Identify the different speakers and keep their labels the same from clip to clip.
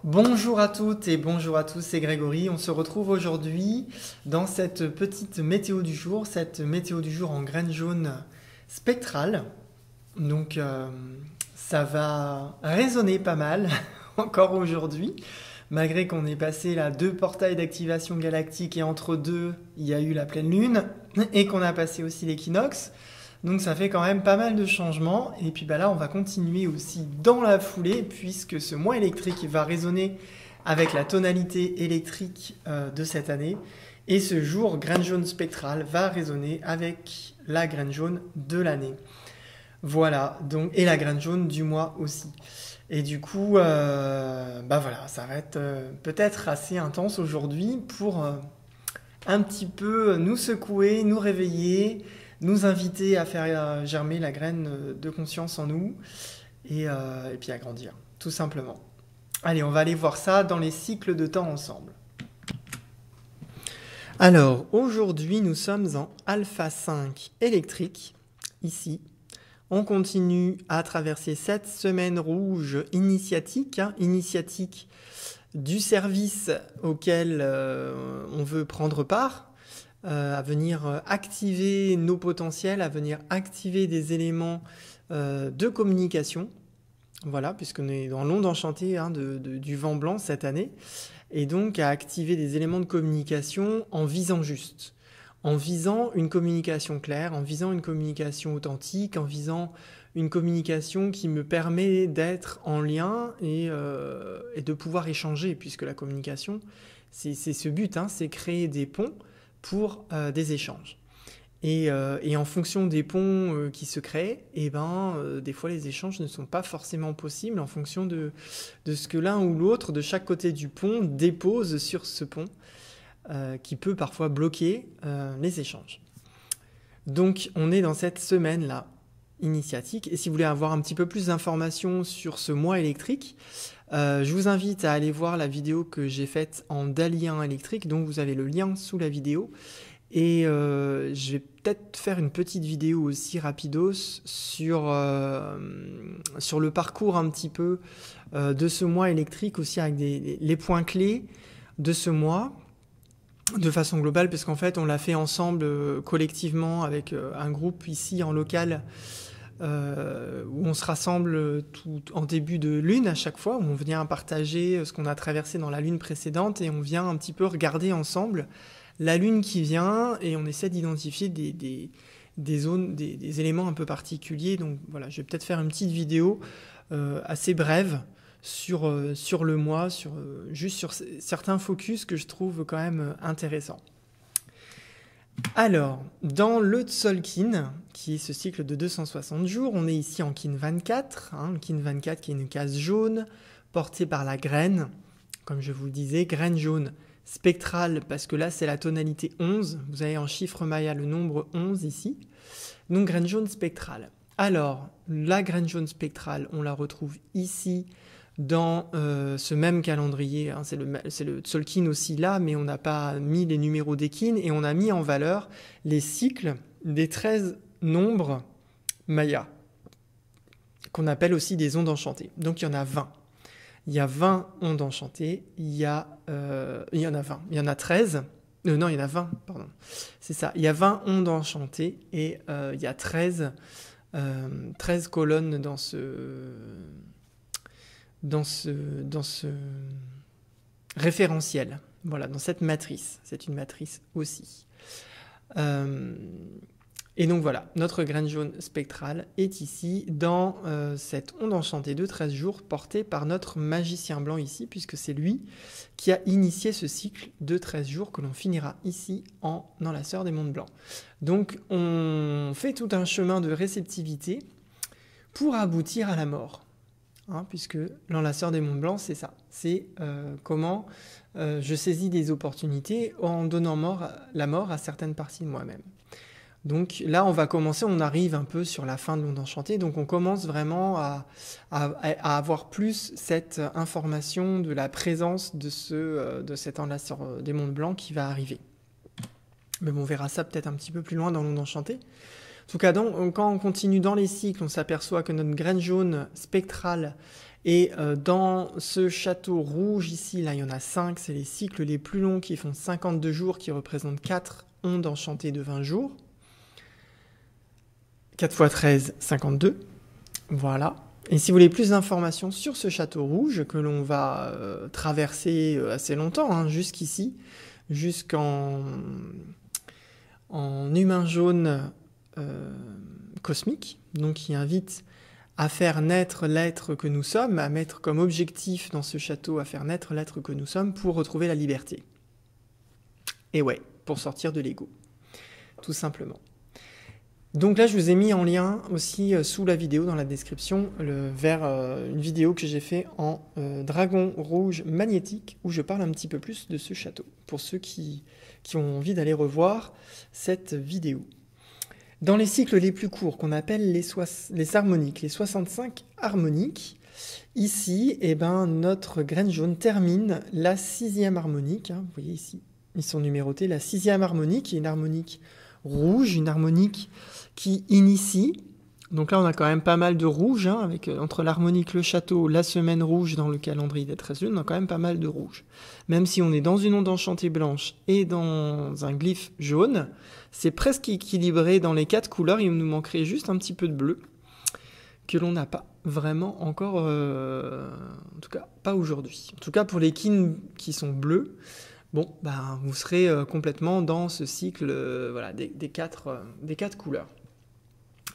Speaker 1: Bonjour à toutes et bonjour à tous, c'est Grégory. On se retrouve aujourd'hui dans cette petite météo du jour, cette météo du jour en graines jaunes spectrales. Donc ça va résonner pas mal encore aujourd'hui, malgré qu'on ait passé là deux portails d'activation galactique et entre deux il y a eu la pleine lune et qu'on a passé aussi l'équinoxe. Donc ça fait quand même pas mal de changements. Et puis bah là, on va continuer aussi dans la foulée, puisque ce mois électrique va résonner avec la tonalité électrique de cette année. Et ce jour, graine jaune spectrale va résonner avec la graine jaune de l'année. Voilà, donc, et la graine jaune du mois aussi. Et du coup, bah voilà, ça va être peut-être assez intense aujourd'hui pour un petit peu nous secouer, nous réveiller, nous inviter à faire germer la graine de conscience en nous et puis à grandir, tout simplement. Allez, on va aller voir ça dans les cycles de temps ensemble. Alors, aujourd'hui, nous sommes en alpha 5 électrique, ici. On continue à traverser cette semaine rouge initiatique, initiatique du service auquel on veut prendre part, à venir activer nos potentiels, à venir activer des éléments de communication. Voilà, puisqu'on est dans l'onde enchantée du vent blanc cette année. Et donc à activer des éléments de communication en visant juste. En visant une communication claire, en visant une communication authentique, en visant une communication qui me permet d'être en lien et de pouvoir échanger, puisque la communication, c'est ce but, c'est créer des ponts pour des échanges. Et en fonction des ponts qui se créent, des fois les échanges ne sont pas forcément possibles en fonction de ce que l'un ou l'autre de chaque côté du pont dépose sur ce pont, qui peut parfois bloquer les échanges. Donc on est dans cette semaine-là initiatique, et si vous voulez avoir un petit peu plus d'informations sur ce mois électrique, je vous invite à aller voir la vidéo que j'ai faite en Dalien électrique, donc vous avez le lien sous la vidéo. Et je vais peut-être faire une petite vidéo aussi rapidos sur le parcours un petit peu de ce mois électrique, aussi avec les points clés de ce mois, de façon globale, parce qu'en fait on l'a fait ensemble collectivement avec un groupe ici en local, où on se rassemble tout en début de lune à chaque fois, où on vient partager ce qu'on a traversé dans la lune précédente et on vient un petit peu regarder ensemble la lune qui vient et on essaie d'identifier des zones, des éléments un peu particuliers. Donc voilà, je vais peut-être faire une petite vidéo assez brève sur le mois, juste sur certains focus que je trouve quand même intéressants. Alors, dans le Tzolk'in, qui est ce cycle de 260 jours, on est ici en Kin 24, le Kin 24 qui est une case jaune portée par la graine, comme je vous le disais, graine jaune spectrale, parce que là c'est la tonalité 11, vous avez en chiffre maya le nombre 11 ici, donc graine jaune spectrale. Alors, la graine jaune spectrale, on la retrouve ici dans ce même calendrier, c'est le Tzolk'in aussi là, mais on n'a pas mis les numéros des Kin, et on a mis en valeur les cycles des 13 nombres maya, qu'on appelle aussi des ondes enchantées. Donc il y en a 20. Il y a 20 ondes enchantées, il y en a 20, il y en a 13, non, il y en a 20, pardon, c'est ça, il y a 20 ondes enchantées et il y a 13 colonnes dans ce référentiel, voilà, dans cette matrice, c'est une matrice aussi. Et donc voilà, notre graine jaune spectrale est ici dans cette onde enchantée de 13 jours portée par notre magicien blanc ici, puisque c'est lui qui a initié ce cycle de 13 jours que l'on finira ici en enlaceur des mondes blancs. Donc on fait tout un chemin de réceptivité pour aboutir à la mort, puisque l'enlaceur des mondes blancs, c'est ça. C'est comment je saisis des opportunités en donnant la mort à certaines parties de moi-même. Donc là, on va commencer, on arrive un peu sur la fin de l'onde enchantée, donc on commence vraiment à avoir plus cette information de la présence de cet enlaceur des mondes blancs qui va arriver. Mais bon, on verra ça peut-être un petit peu plus loin dans l'onde enchantée. En tout cas, quand on continue dans les cycles, on s'aperçoit que notre graine jaune spectrale Et dans ce château rouge ici, là il y en a 5, c'est les cycles les plus longs qui font 52 jours, qui représentent 4 ondes enchantées de 20 jours. 4 x 13, 52. Voilà. Et si vous voulez plus d'informations sur ce château rouge, que l'on va traverser assez longtemps, hein, jusqu'ici, jusqu'en humain jaune cosmique, donc qui invite à faire naître l'être que nous sommes, à mettre comme objectif dans ce château, à faire naître l'être que nous sommes pour retrouver la liberté. Et ouais, pour sortir de l'ego, tout simplement. Donc là, je vous ai mis en lien aussi sous la vidéo, dans la description, vers une vidéo que j'ai fait en dragon rouge magnétique, où je parle un petit peu plus de ce château, pour ceux qui ont envie d'aller revoir cette vidéo. Dans les cycles les plus courts, qu'on appelle les harmoniques, les 65 harmoniques, ici, eh ben, notre graine jaune termine la 6e harmonique. Hein, vous voyez ici, ils sont numérotés. La 6e harmonique, qui est une harmonique rouge, une harmonique qui initie. Donc là, on a quand même pas mal de rouge, hein, avec entre l'harmonique, le château, la semaine rouge dans le calendrier des 13 lunes, on a quand même pas mal de rouge. Même si on est dans une onde enchantée blanche et dans un glyphe jaune, c'est presque équilibré dans les 4 couleurs, il nous manquerait juste un petit peu de bleu, que l'on n'a pas vraiment encore, en tout cas pas aujourd'hui. En tout cas pour les kin qui sont bleus, bon, ben, vous serez complètement dans ce cycle voilà, des 4 couleurs.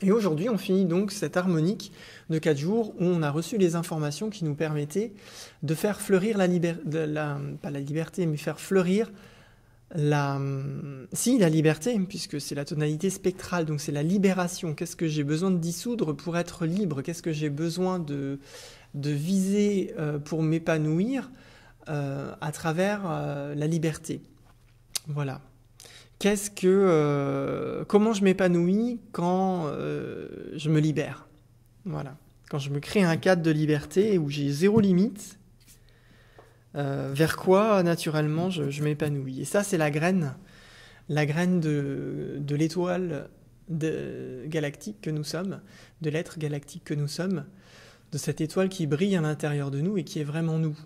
Speaker 1: Et aujourd'hui, on finit donc cette harmonique de 4 jours où on a reçu les informations qui nous permettaient de faire fleurir pas la liberté, mais faire fleurir la liberté, puisque c'est la tonalité spectrale, donc c'est la libération. Qu'est-ce que j'ai besoin de dissoudre pour être libre? Qu'est-ce que j'ai besoin de viser pour m'épanouir à travers la liberté? Voilà. Comment je m'épanouis quand je me libère? Voilà. Quand je me crée un cadre de liberté où j'ai zéro limite, vers quoi naturellement je m'épanouis? Et ça, c'est la graine de l'étoile galactique que nous sommes, de l'être galactique que nous sommes, de cette étoile qui brille à l'intérieur de nous et qui est vraiment nous.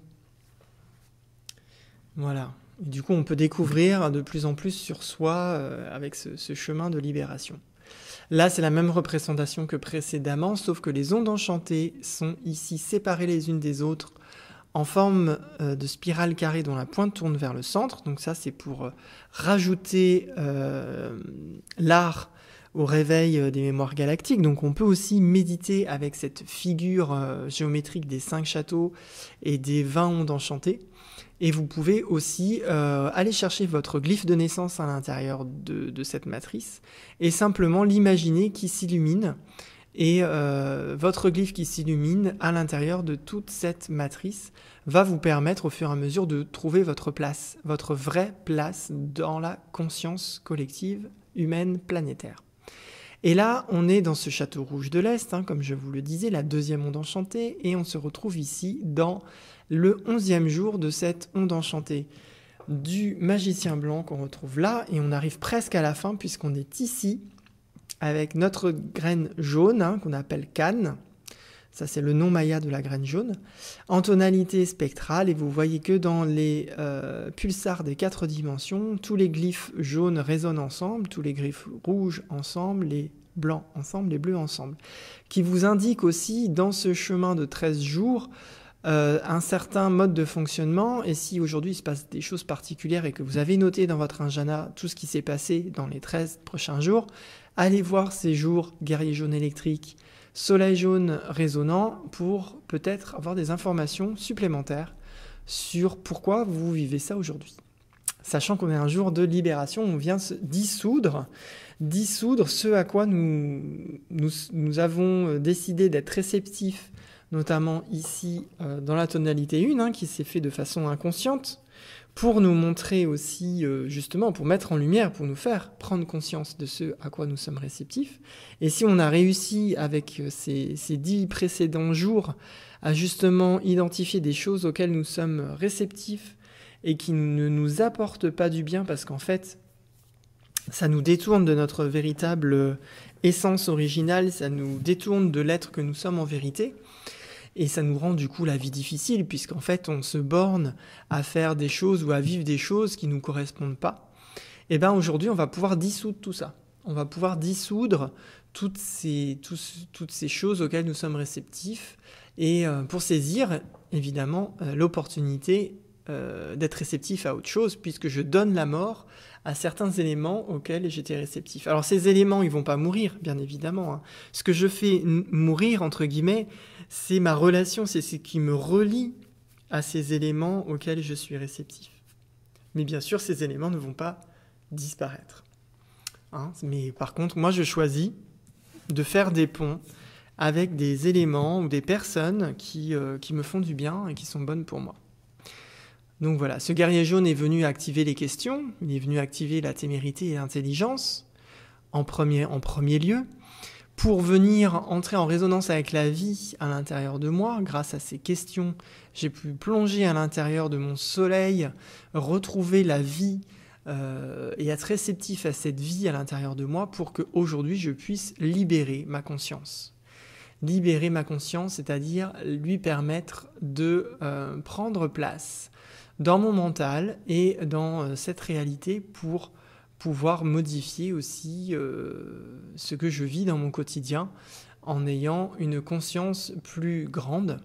Speaker 1: Voilà. Et du coup, on peut découvrir de plus en plus sur soi avec ce chemin de libération. Là, c'est la même représentation que précédemment, sauf que les ondes enchantées sont ici séparées les unes des autres en forme de spirale carrée dont la pointe tourne vers le centre. Donc ça, c'est pour rajouter l'art au réveil des mémoires galactiques. Donc on peut aussi méditer avec cette figure géométrique des 5 châteaux et des 20 ondes enchantées. Et vous pouvez aussi aller chercher votre glyphe de naissance à l'intérieur de cette matrice et simplement l'imaginer qui s'illumine. Et votre glyphe qui s'illumine à l'intérieur de toute cette matrice va vous permettre au fur et à mesure de trouver votre place, votre vraie place dans la conscience collective humaine planétaire. Et là, on est dans ce château rouge de l'Est, hein, comme je vous le disais, la 2e onde enchantée, et on se retrouve ici dans le 11e jour de cette onde enchantée du magicien blanc qu'on retrouve là, et on arrive presque à la fin puisqu'on est ici avec notre graine jaune, hein, qu'on appelle Cannes. Ça, c'est le nom maya de la graine jaune, en tonalité spectrale. Et vous voyez que dans les pulsars des 4 dimensions, tous les glyphes jaunes résonnent ensemble, tous les glyphes rouges ensemble, les blancs ensemble, les bleus ensemble. Qui vous indique aussi, dans ce chemin de 13 jours, un certain mode de fonctionnement. Et si aujourd'hui il se passe des choses particulières et que vous avez noté dans votre agenda tout ce qui s'est passé dans les 13 prochains jours, allez voir ces jours guerrier jaune électrique, soleil jaune résonnant pour peut-être avoir des informations supplémentaires sur pourquoi vous vivez ça aujourd'hui. Sachant qu'on est un jour de libération, on vient se dissoudre ce à quoi nous avons décidé d'être réceptifs, notamment ici dans la tonalité 1, hein, qui s'est fait de façon inconsciente, pour nous montrer aussi, justement, pour mettre en lumière, pour nous faire prendre conscience de ce à quoi nous sommes réceptifs. Et si on a réussi avec ces 10 précédents jours à justement identifier des choses auxquelles nous sommes réceptifs et qui ne nous apportent pas du bien parce qu'en fait, ça nous détourne de notre véritable essence originale, ça nous détourne de l'être que nous sommes en vérité, Et ça nous rend du coup la vie difficile, puisqu'en fait on se borne à faire des choses ou à vivre des choses qui ne nous correspondent pas. Et bien aujourd'hui on va pouvoir dissoudre tout ça. On va pouvoir dissoudre toutes ces choses auxquelles nous sommes réceptifs, et pour saisir évidemment l'opportunité d'être réceptif à autre chose, puisque je donne la mort à certains éléments auxquels j'étais réceptif. Alors ces éléments, ils vont pas mourir, bien évidemment, hein. Ce que je fais mourir, entre guillemets, c'est ma relation, c'est ce qui me relie à ces éléments auxquels je suis réceptif. Mais bien sûr, ces éléments ne vont pas disparaître. Hein, mais par contre, moi je choisis de faire des ponts avec des éléments ou des personnes qui me font du bien et qui sont bonnes pour moi. Donc voilà, ce guerrier jaune est venu activer les questions, il est venu activer la témérité et l'intelligence en premier lieu, pour venir entrer en résonance avec la vie à l'intérieur de moi. Grâce à ces questions, j'ai pu plonger à l'intérieur de mon soleil, retrouver la vie et être réceptif à cette vie à l'intérieur de moi pour qu'aujourd'hui je puisse libérer ma conscience. Libérer ma conscience, c'est-à-dire lui permettre de prendre place dans mon mental et dans cette réalité pour pouvoir modifier aussi ce que je vis dans mon quotidien en ayant une conscience plus grande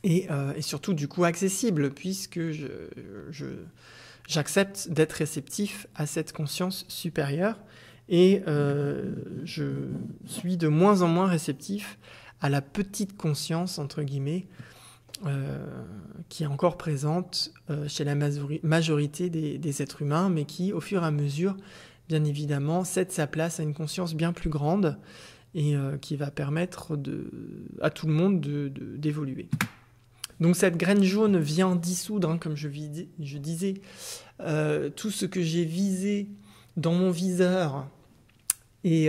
Speaker 1: et surtout du coup accessible, puisque j'accepte d'être réceptif à cette conscience supérieure et je suis de moins en moins réceptif à la petite conscience, entre guillemets, qui est encore présente chez la majorité des êtres humains, mais qui, au fur et à mesure, bien évidemment, cède sa place à une conscience bien plus grande et qui va permettre à tout le monde d'évoluer. Donc cette graine jaune vient dissoudre, hein, comme je disais, tout ce que j'ai visé dans mon viseur et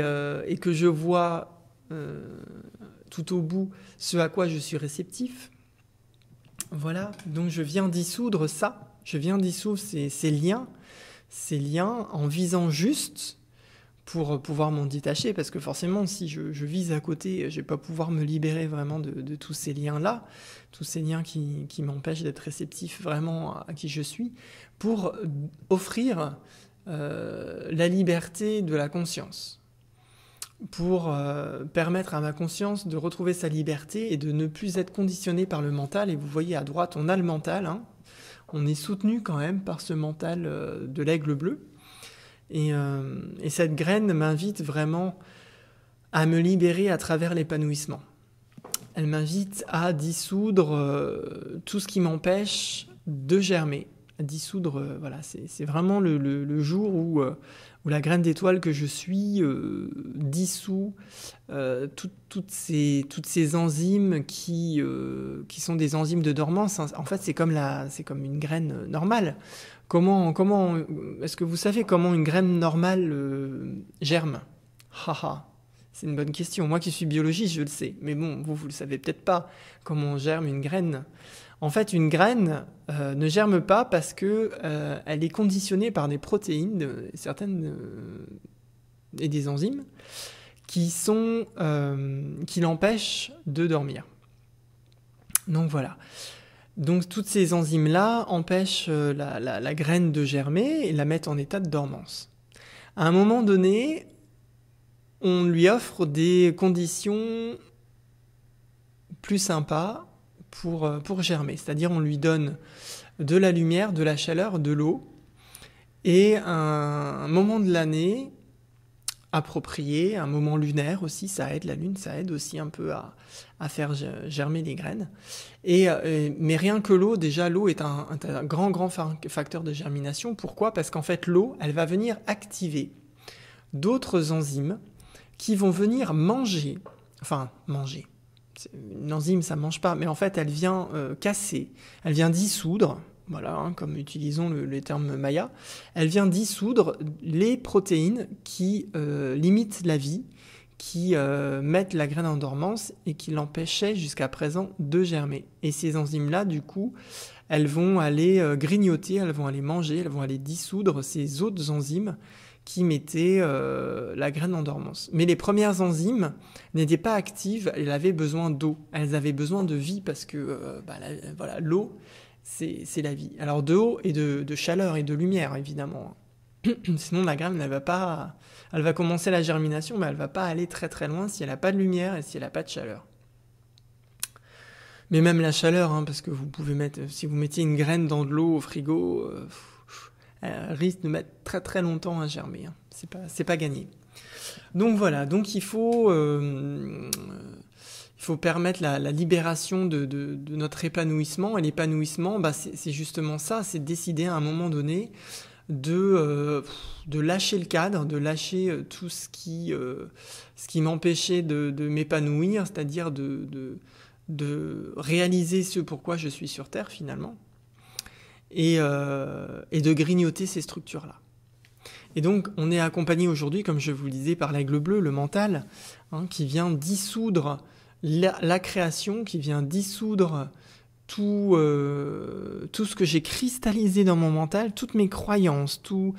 Speaker 1: que je vois tout au bout ce à quoi je suis réceptif. Voilà, donc je viens dissoudre ça, je viens dissoudre ces liens en visant juste pour pouvoir m'en détacher, parce que forcément si je vise à côté, je vais pas pouvoir me libérer vraiment de tous ces liens-là, tous ces liens qui m'empêchent d'être réceptif vraiment à qui je suis, pour offrir la liberté de la conscience, pour permettre à ma conscience de retrouver sa liberté et de ne plus être conditionné par le mental. Et vous voyez à droite, on a le mental, hein. On est soutenu quand même par ce mental de l'aigle bleu. Et cette graine m'invite vraiment à me libérer à travers l'épanouissement. Elle m'invite à dissoudre tout ce qui m'empêche de germer. À dissoudre, voilà, c'est vraiment le jour où la graine d'étoile que je suis dissout toutes ces enzymes qui sont des enzymes de dormance. En fait, c'est comme une graine normale. Comment est-ce que vous savez comment une graine normale germe? C'est une bonne question. Moi qui suis biologiste, je le sais. Mais bon, vous le savez peut-être pas comment on germe une graine. En fait, une graine ne germe pas parce que elle est conditionnée par des protéines, certaines et des enzymes qui l'empêchent de dormir. Donc voilà. Donc toutes ces enzymes-là empêchent la graine de germer et la mettent en état de dormance. À un moment donné, on lui offre des conditions plus sympas pour germer. C'est-à-dire on lui donne de la lumière, de la chaleur, de l'eau et un moment de l'année approprié, un moment lunaire aussi, ça aide, la lune, ça aide aussi un peu à faire germer les graines. Mais rien que l'eau, déjà l'eau est un grand facteur de germination. Pourquoi ? Parce qu'en fait l'eau, elle va venir activer d'autres enzymes qui vont venir manger. Une enzyme, ça ne mange pas, mais en fait elle vient casser, elle vient dissoudre. Voilà, hein, comme utilisons les termes maya, elle vient dissoudre les protéines qui limitent la vie, qui mettent la graine en dormance et qui l'empêchaient jusqu'à présent de germer. Et ces enzymes-là, du coup, elles vont aller grignoter, elles vont aller manger, elles vont aller dissoudre ces autres enzymes qui mettait la graine en dormance. Mais les premières enzymes n'étaient pas actives, elles avaient besoin d'eau, elles avaient besoin de vie parce que voilà, l'eau, c'est la vie. Alors de eau et de chaleur et de lumière, évidemment. Sinon, la graine, elle va commencer la germination, mais elle ne va pas aller très très loin si elle n'a pas de lumière et si elle n'a pas de chaleur. Mais même la chaleur, hein, parce que si vous mettiez une graine dans de l'eau au frigo, elle risque de mettre très très longtemps à germer. Hein. C'est pas gagné. Donc voilà, donc il faut permettre la libération de notre épanouissement. Et l'épanouissement, c'est justement ça, c'est décider à un moment donné de lâcher le cadre, de lâcher tout ce qui m'empêchait de m'épanouir, c'est-à-dire de réaliser ce pourquoi je suis sur Terre finalement, et de grignoter ces structures-là. Et donc on est accompagné aujourd'hui, comme je vous le disais, par l'aigle bleu, le mental, hein, qui vient dissoudre la création, qui vient dissoudre tout ce que j'ai cristallisé dans mon mental, toutes mes croyances, tous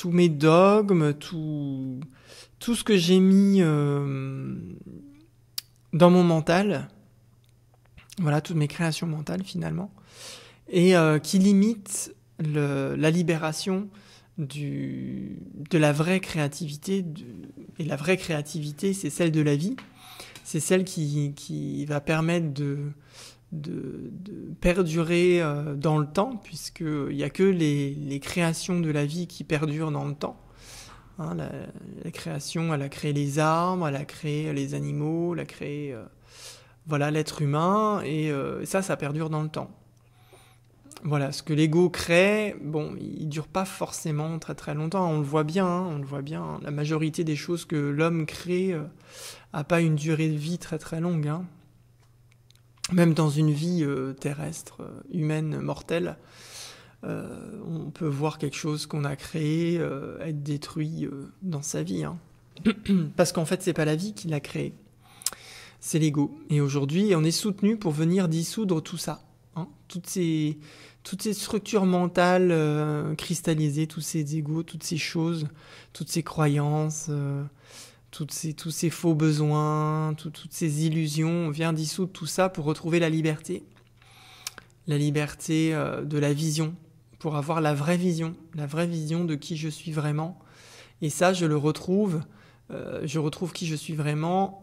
Speaker 1: mes dogmes, tout ce que j'ai mis dans mon mental, voilà, toutes mes créations mentales finalement, et qui limite la libération de la vraie créativité, et la vraie créativité, c'est celle de la vie, c'est celle qui va permettre de perdurer dans le temps, puisqu'il n'y a que les créations de la vie qui perdurent dans le temps. Hein, la création, elle a créé les arbres, elle a créé les animaux, elle a créé l'être humain, et ça perdure dans le temps. Voilà, ce que l'ego crée, il dure pas forcément très très longtemps, on le voit bien, la majorité des choses que l'homme crée a pas une durée de vie très très longue, hein. Même dans une vie terrestre, humaine, mortelle, on peut voir quelque chose qu'on a créé être détruit dans sa vie, hein. Parce qu'en fait, c'est pas la vie qui l'a créé, c'est l'ego. Et aujourd'hui, on est soutenu pour venir dissoudre tout ça, hein, toutes ces structures mentales cristallisées, tous ces égos, toutes ces choses, toutes ces croyances, tous ces faux besoins, toutes ces illusions. On vient dissoudre tout ça pour retrouver la liberté de la vision, pour avoir la vraie vision de qui je suis vraiment. Et ça, je retrouve qui je suis vraiment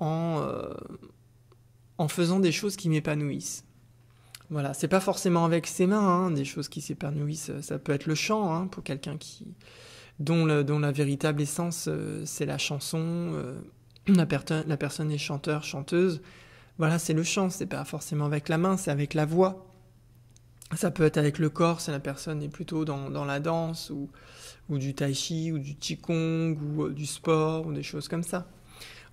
Speaker 1: en faisant des choses qui m'épanouissent. Voilà, c'est pas forcément avec ses mains, hein, des choses qui s'épanouissent. Ça peut être le chant, hein, pour quelqu'un dont la véritable essence, c'est la chanson. La personne est chanteur, chanteuse. Voilà, c'est le chant, c'est pas forcément avec la main, c'est avec la voix. Ça peut être avec le corps, si la personne est plutôt dans la danse, ou du tai chi, ou du qigong, ou du sport, ou des choses comme ça.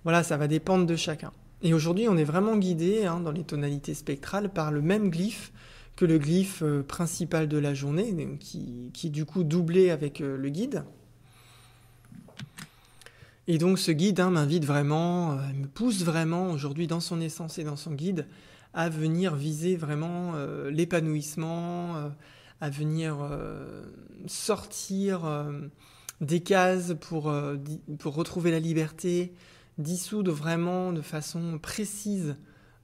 Speaker 1: Voilà, ça va dépendre de chacun. Et aujourd'hui, on est vraiment guidé, hein, dans les tonalités spectrales par le même glyphe que le glyphe principal de la journée, qui est du coup doublé avec le guide. Et donc ce guide, hein, m'invite vraiment, me pousse vraiment aujourd'hui dans son essence et dans son guide à venir viser vraiment l'épanouissement, à venir sortir des cases pour retrouver la liberté, dissoudre vraiment de façon précise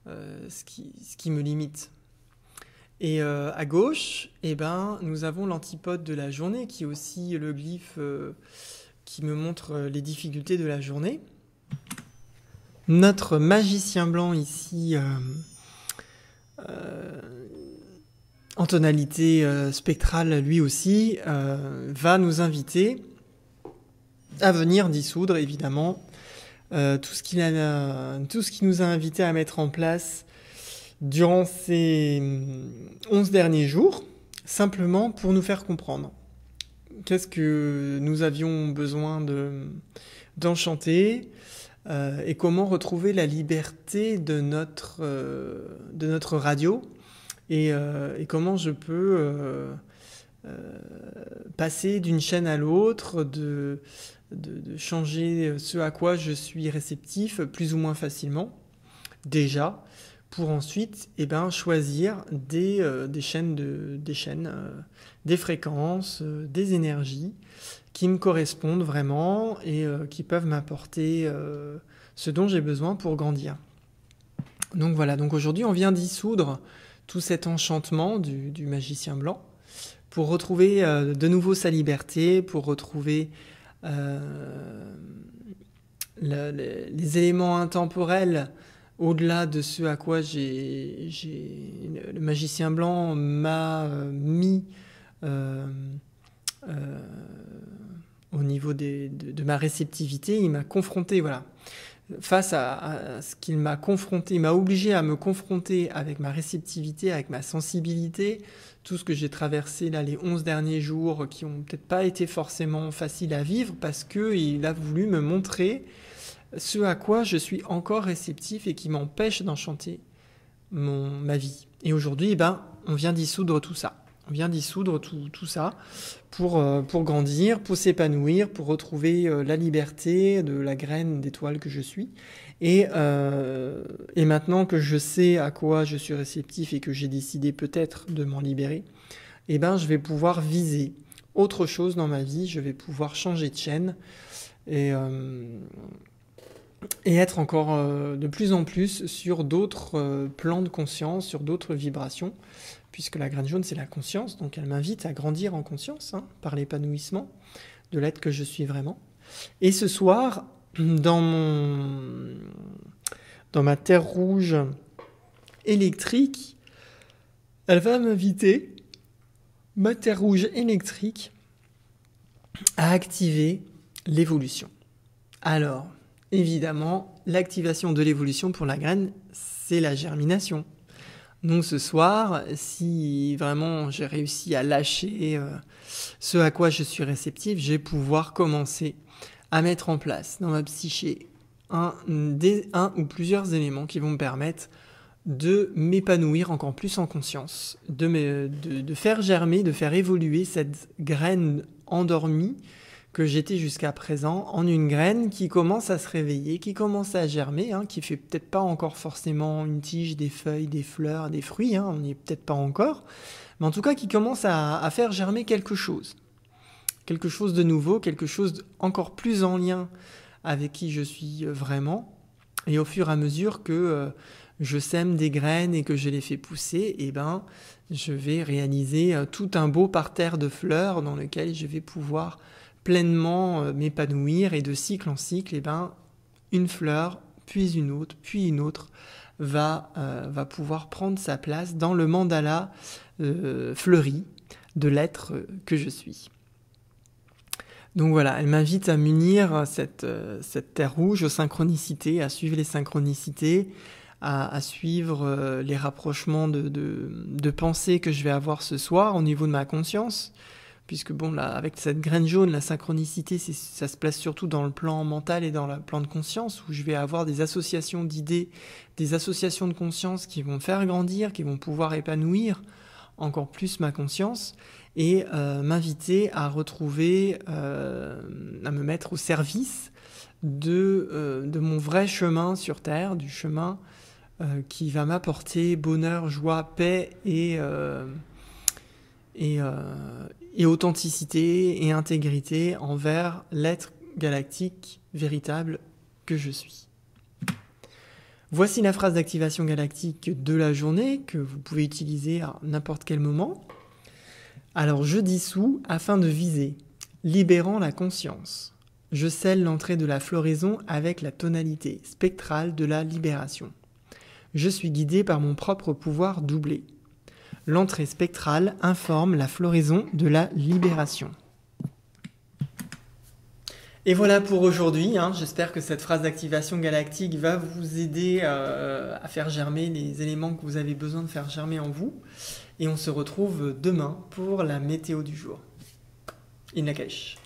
Speaker 1: ce qui me limite. Et à gauche, nous avons l'antipode de la journée, qui est aussi le glyphe qui me montre les difficultés de la journée. Notre magicien blanc ici, en tonalité spectrale lui aussi, va nous inviter à venir dissoudre évidemment tout ce qu'il nous a invité à mettre en place durant ces 11 derniers jours, simplement pour nous faire comprendre qu'est-ce que nous avions besoin d'enchanter, et comment retrouver la liberté de notre radio, et comment je peux passer d'une chaîne à l'autre, de changer ce à quoi je suis réceptif plus ou moins facilement, déjà, pour ensuite choisir des chaînes, des fréquences, des énergies qui me correspondent vraiment et qui peuvent m'apporter ce dont j'ai besoin pour grandir. Donc voilà, donc aujourd'hui on vient dissoudre tout cet enchantement du magicien blanc pour retrouver de nouveau sa liberté, pour retrouver les éléments intemporels au-delà de ce à quoi le magicien blanc m'a mis au niveau de ma réceptivité. Il m'a confronté, voilà, face à ce qu'il m'a confronté, il m'a obligé à me confronter avec ma réceptivité, avec ma sensibilité, tout ce que j'ai traversé là les 11 derniers jours qui ont peut-être pas été forcément faciles à vivre parce qu'il a voulu me montrer ce à quoi je suis encore réceptif et qui m'empêche d'enchanter ma vie. Et aujourd'hui, on vient dissoudre tout ça. On vient dissoudre tout ça pour grandir, pour s'épanouir, pour retrouver la liberté de la graine d'étoile que je suis. Et maintenant que je sais à quoi je suis réceptif et que j'ai décidé peut-être de m'en libérer, je vais pouvoir viser autre chose dans ma vie, je vais pouvoir changer de chaîne et être encore de plus en plus sur d'autres plans de conscience, sur d'autres vibrations, puisque la graine jaune, c'est la conscience, donc elle m'invite à grandir en conscience, par l'épanouissement de l'être que je suis vraiment. Et ce soir, dans ma terre rouge électrique, elle va m'inviter, ma terre rouge électrique, à activer l'évolution. Alors, évidemment, l'activation de l'évolution pour la graine, c'est la germination. Donc ce soir, si vraiment j'ai réussi à lâcher ce à quoi je suis réceptif, je vais pouvoir commencer à mettre en place dans ma psyché un ou plusieurs éléments qui vont me permettre de m'épanouir encore plus en conscience, de faire germer, de faire évoluer cette graine endormie que j'étais jusqu'à présent en une graine qui commence à se réveiller, qui commence à germer, qui fait peut-être pas encore forcément une tige, des feuilles, des fleurs, des fruits, on n'y est peut-être pas encore, mais en tout cas qui commence à faire germer quelque chose de nouveau, quelque chose encore plus en lien avec qui je suis vraiment, et au fur et à mesure que je sème des graines et que je les fais pousser, je vais réaliser tout un beau parterre de fleurs dans lequel je vais pouvoir pleinement m'épanouir, et de cycle en cycle, une fleur, puis une autre, va pouvoir prendre sa place dans le mandala fleuri de l'être que je suis. Donc voilà, elle m'invite à m'unir cette terre rouge aux synchronicités, à suivre les synchronicités, à suivre les rapprochements de pensées que je vais avoir ce soir au niveau de ma conscience. Puisque là, avec cette graine jaune, la synchronicité, ça se place surtout dans le plan mental et dans le plan de conscience, où je vais avoir des associations d'idées, des associations de conscience qui vont faire grandir, qui vont pouvoir épanouir encore plus ma conscience, et m'inviter à retrouver, à me mettre au service de mon vrai chemin sur Terre, du chemin qui va m'apporter bonheur, joie, paix et authenticité et intégrité envers l'être galactique véritable que je suis. Voici la phrase d'activation galactique de la journée que vous pouvez utiliser à n'importe quel moment. Alors je dissous afin de viser, libérant la conscience. Je scelle l'entrée de la floraison avec la tonalité spectrale de la libération. Je suis guidé par mon propre pouvoir doublé. L'entrée spectrale informe la floraison de la libération. Et voilà pour aujourd'hui. J'espère que cette phrase d'activation galactique va vous aider à faire germer les éléments que vous avez besoin de faire germer en vous. Et on se retrouve demain pour la météo du jour. In Lak'ech.